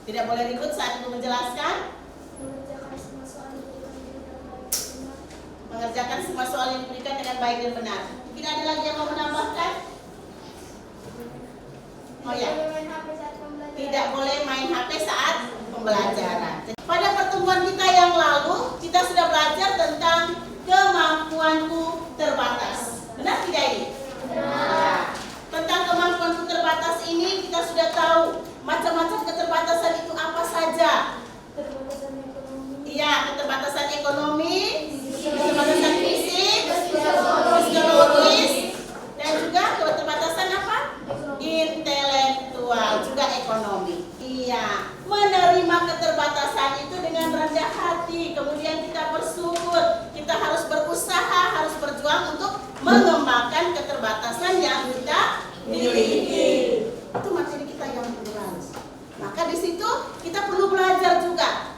Tidak boleh ribut saat ibu menjelaskan. Mengerjakan semua soal yang diberikan dengan baik dan benar. Mungkin ada lagi yang mau menambahkan? Oh ya. Tidak boleh main HP saat pembelajaran. Pada pertemuan kita yang lalu, kita sudah belajar tentang kemampuanku terbatas. Benar tidak ini? Benar. Tentang kemampuanku terbatas ini kita sudah tahu macam-macam keterbatasan itu apa saja. Iya, keterbatasan ekonomi, keterbatasan fisik, psikologis, dan juga keterbatasan apa? Intelektual, juga ekonomi. Iya, menerima keterbatasan itu dengan rendah hati, kemudian kita bersyukur, kita harus berusaha, harus berjuang untuk mengembangkan keterbatasan yang kita miliki. Itu materi kita yang berlalu. Maka di situ kita perlu belajar juga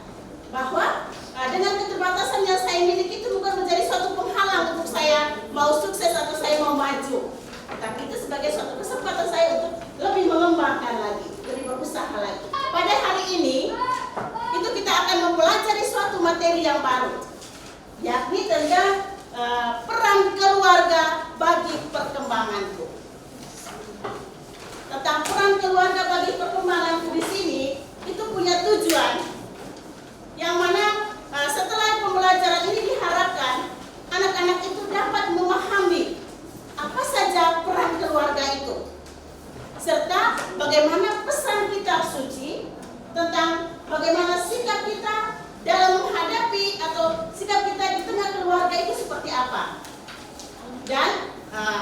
bahwa dengan keterbatasan yang saya miliki itu bukan menjadi suatu penghalang untuk saya mau sukses atau saya mau maju. Tapi itu sebagai suatu kesempatan saya untuk lebih mengembangkan lagi, lebih berusaha lagi. Pada hari ini, itu kita akan mempelajari suatu materi yang baru, yakni tentang peran keluarga bagi perkembanganku. Tentang peran keluarga bagi perkembanganku di sini, itu punya tujuan, yang mana setelah pembelajaran ini diharapkan anak-anak itu dapat memahami apa saja peran keluarga itu, serta bagaimana pesan kitab suci tentang bagaimana sikap kita dalam menghadapi atau sikap kita di tengah keluarga itu seperti apa. Dan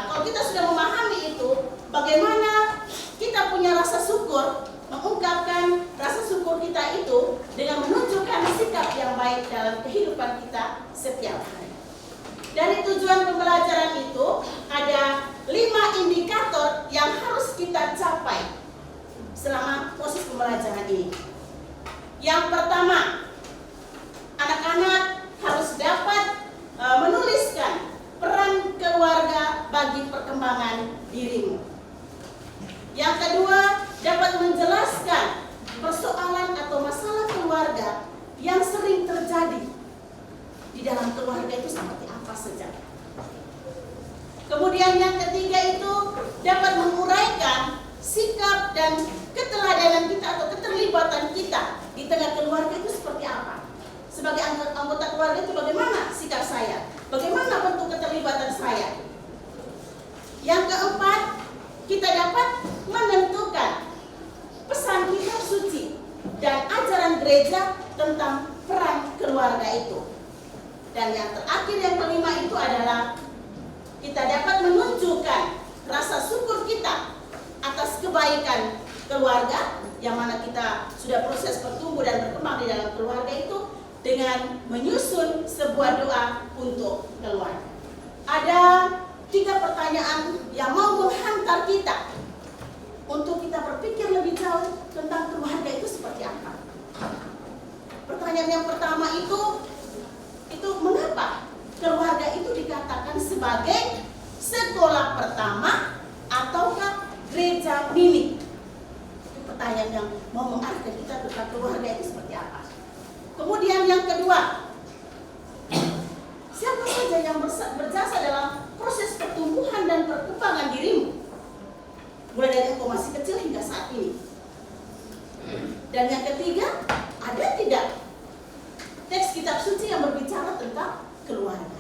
kalau kita sudah memahami itu, bagaimana kita punya rasa syukur, mengungkapkan rasa syukur kita itu dengan menunjukkan sikap yang baik dalam kehidupan kita setiap hari. Dari tujuan pembelajaran itu ada 5 indikator yang harus kita capai selama proses pembelajaran ini. Yang pertama, anak-anak harus dapat menuliskan peran keluarga bagi perkembangan dirimu. Yang kedua, dapat menjelaskan persoalan atau masalah keluarga yang sering terjadi di dalam keluarga itu seperti apa saja. Kemudian yang ketiga itu dapat menguraikan sikap dan keteladanan kita atau keterlibatan kita di tengah keluarga itu seperti apa. Sebagai anggota keluarga itu bagaimana sikap saya, bagaimana bentuk keterlibatan saya. Yang keempat, kita dapat menentukan pesan kitab suci dan ajaran gereja tentang peran keluarga itu. Dan yang terakhir, yang kelima itu adalah kita dapat menunjukkan rasa syukur kita atas kebaikan keluarga, yang mana kita sudah proses bertumbuh dan berkembang di dalam keluarga itu dengan menyusun sebuah doa untuk keluarga. Ada 3 pertanyaan yang mau menghantar kita untuk kita berpikir lebih jauh tentang keluarga itu seperti apa. Pertanyaan yang pertama itu mengapa keluarga itu dikatakan sebagai sekolah pertama ataukah gereja mini? Itu pertanyaan yang mau mengarahkan kita tentang keluarga itu seperti apa. Kemudian yang kedua, siapa saja yang berjasa dalam proses pertumbuhan dan perkembangan dirimu, mulai dari engkau masih kecil hingga saat ini. Dan yang ketiga, ada tidak teks kitab suci yang berbicara tentang keluarga?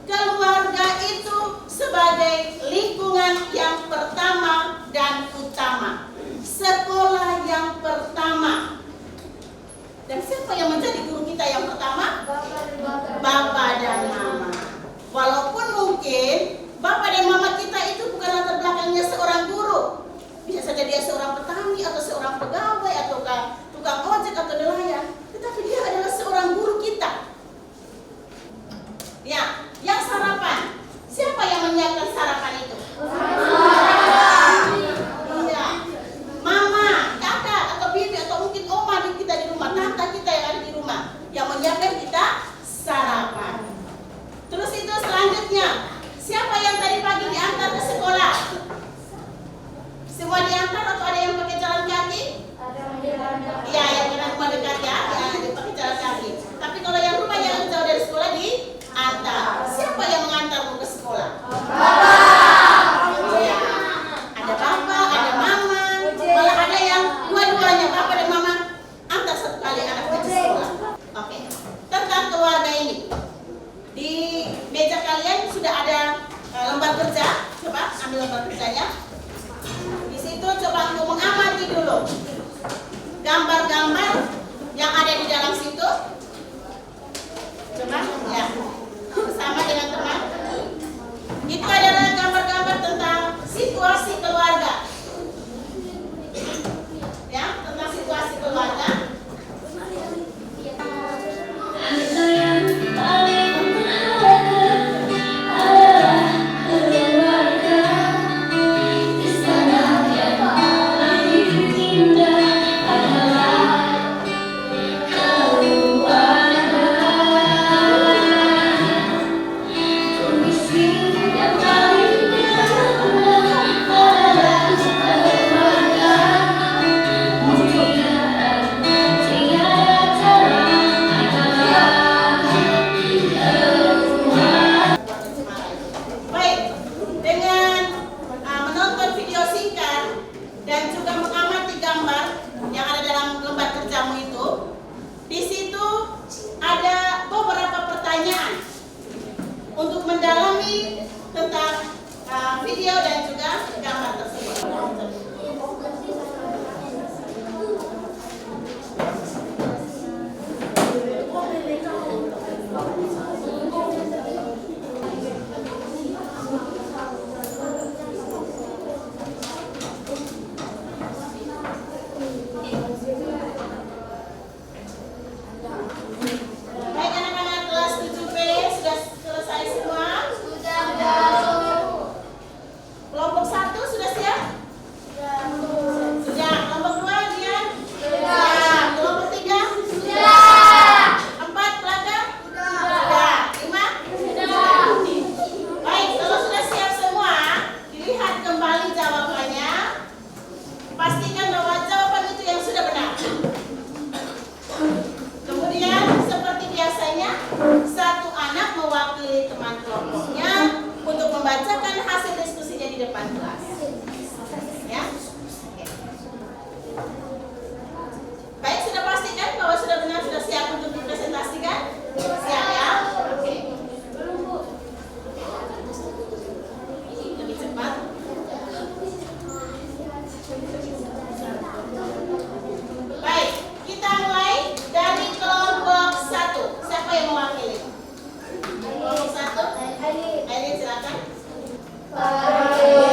Keluarga itu sebagai lingkungan yang pertama dan utama, sekolah yang pertama. Dan siapa yang menjadi guru kita yang pertama? Bapak dan Mama. Walaupun mungkin Bapak dan Mama kita itu bukan latar belakangnya seorang guru, bisa saja dia seorang petani atau seorang pegawai atau tukang ojek atau nelayan, tetapi dia adalah seorang guru kita. Ya, yang sarapan, siapa yang menyiapkan sarapan itu? Iya, Mama, kakak atau bibi atau mungkin oma kita di rumah, tante kita yang ada di rumah yang menyiapkan depan kelas. Ya. Oke. Baik, sudah pastikan bahwa sudah benar, sudah siap untuk dipresentasikan? Siap ya? Oke. Lebih cepat. Baik, kita mulai dari kelompok 1. Siapa yang mewakili? Kelompok 1. Aileen, silakan. Saya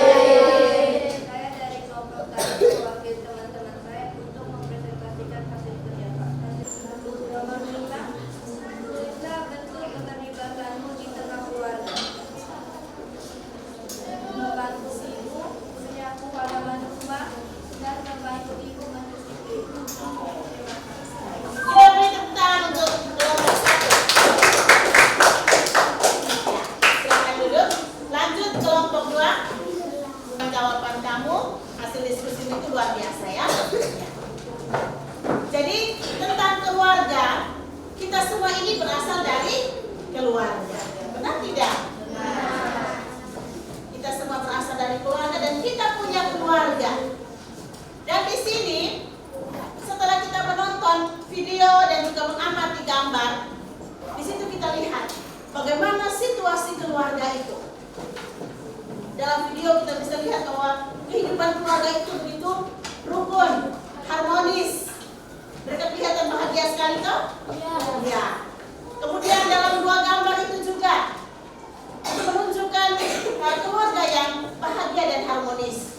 dari kelompok 1 mewakili teman-teman saya untuk mempresentasikan hasil kerja Pak. Nomor 5, tulislah bentuk keterlibatanmu di tengah keluarga. Membantu ibu, menyapu halaman rumah, dan membantu ibu mencuci piring. Kita beri tepuk tangan untuk kelompok 1. Silakan duduk. Lanjut kelompok 2. Jawaban kamu, hasil diskusi itu luar biasa ya. Jadi tentang keluarga, kita semua ini berasal dari keluarga. Benar tidak? Benar. Kita semua berasal dari keluarga dan kita punya keluarga. Dan di sini setelah kita menonton video dan juga mengamati gambar, di situ kita lihat bagaimana situasi keluarga itu. Dalam video kita bisa lihat bahwa kehidupan keluarga itu begitu rukun, harmonis. Mereka kelihatan bahagia sekali toh? Ya. Kemudian dalam 2 gambar itu juga menunjukkan keluarga yang bahagia dan harmonis.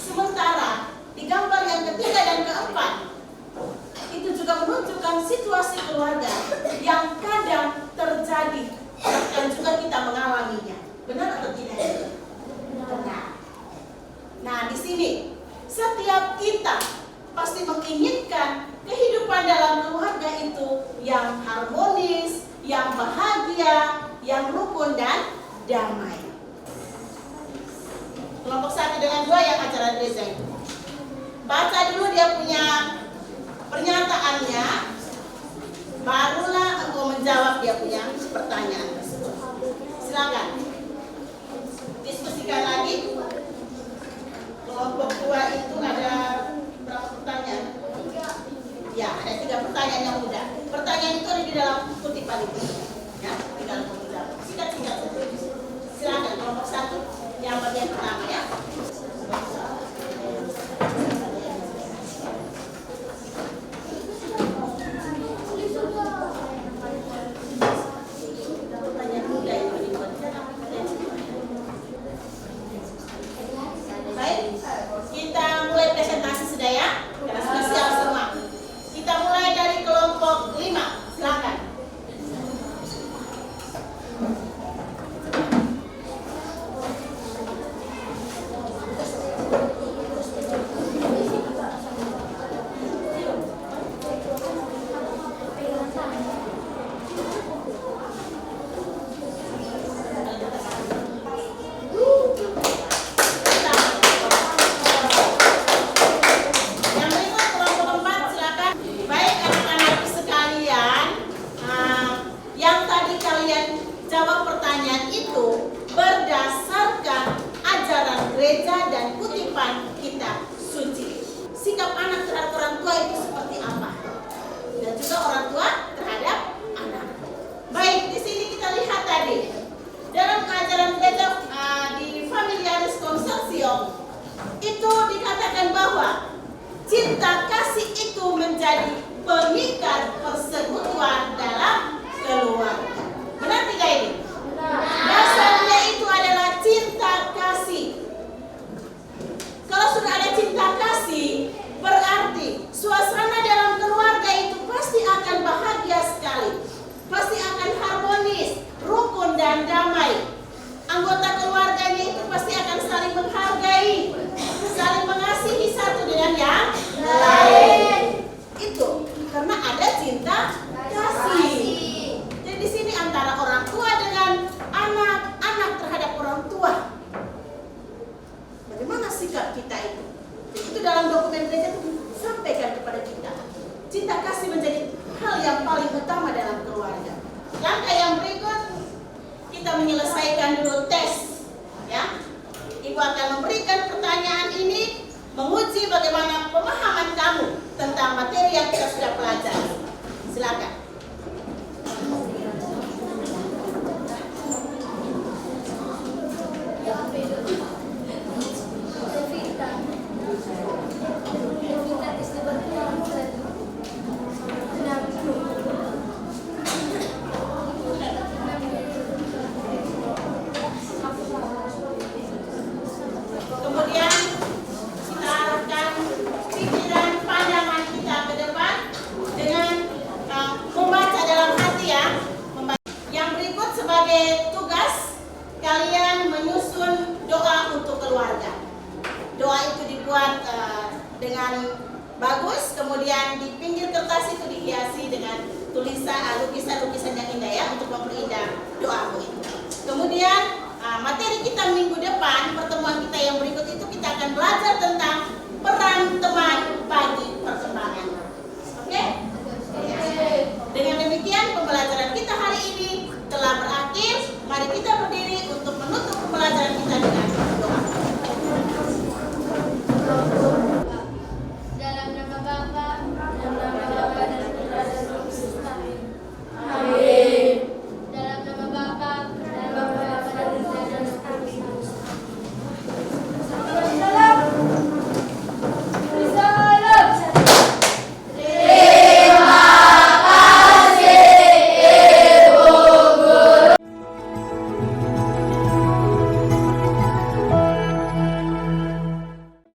Sementara di gambar yang ketiga dan keempat itu juga menunjukkan situasi keluarga yang kadang terjadi dan juga kita mengalaminya. Benar atau tidak? Benar. Nah, di sini setiap kita pasti menginginkan kehidupan dalam keluarga itu yang harmonis, yang bahagia, yang rukun dan damai. Kelompok 1 dengan 2 yang acara gereja itu. Baca dulu dia punya pernyataannya, barulah engkau menjawab dia punya pertanyaan tersebut. Silakan. Diskusikan lagi. Kelompok 2 itu ada berapa pertanyaan? Ya, ada 3 pertanyaan yang mudah. Pertanyaan itu ada di dalam kutipan itu. Ya, di dalam kutipan. Singkat-singkat. Silakan kelompok 1 yang bagian pertama ya. Itu dikatakan bahwa cinta kasih itu menjadi pengikat persekutuan dalam keluarga. Benar tidak ini? Dasarnya itu adalah cinta kasih. Kalau sudah ada cinta kasih, berarti suasana dalam keluarga itu pasti akan bahagia sekali. Pasti akan harmonis, rukun dan damai. Anggota keluarganya itu pasti akan saling menghargai, saling mengasihi satu dengan yang lain. Itu karena ada cinta kasih. Jadi di sini antara orang tua dengan anak, anak terhadap orang tua. Bagaimana sikap kita itu? Jadi itu dalam dokumen gereja itu sampaikan kepada kita. Cinta kasih menjadi hal yang paling utama dalam keluarga. Langkah yang berikut, kita menyelesaikan dulu tes, ya. Ibu akan memberikan pertanyaan ini menguji bagaimana pemahaman kamu tentang materi yang kita sudah pelajari. Silakan. Kemudian kita arahkan pikiran pandangan kita ke depan dengan membaca dalam hati ya. Yang berikut sebagai tugas kalian menyusun doa untuk keluarga. Doa itu dibuat dengan bagus, kemudian di pinggir kertas itu dihiasi dengan lukisan-lukisan yang indah ya untuk memperindah doamu itu. Kemudian materi kita minggu depan, pertemuan kita yang berikut itu kita akan belajar tentang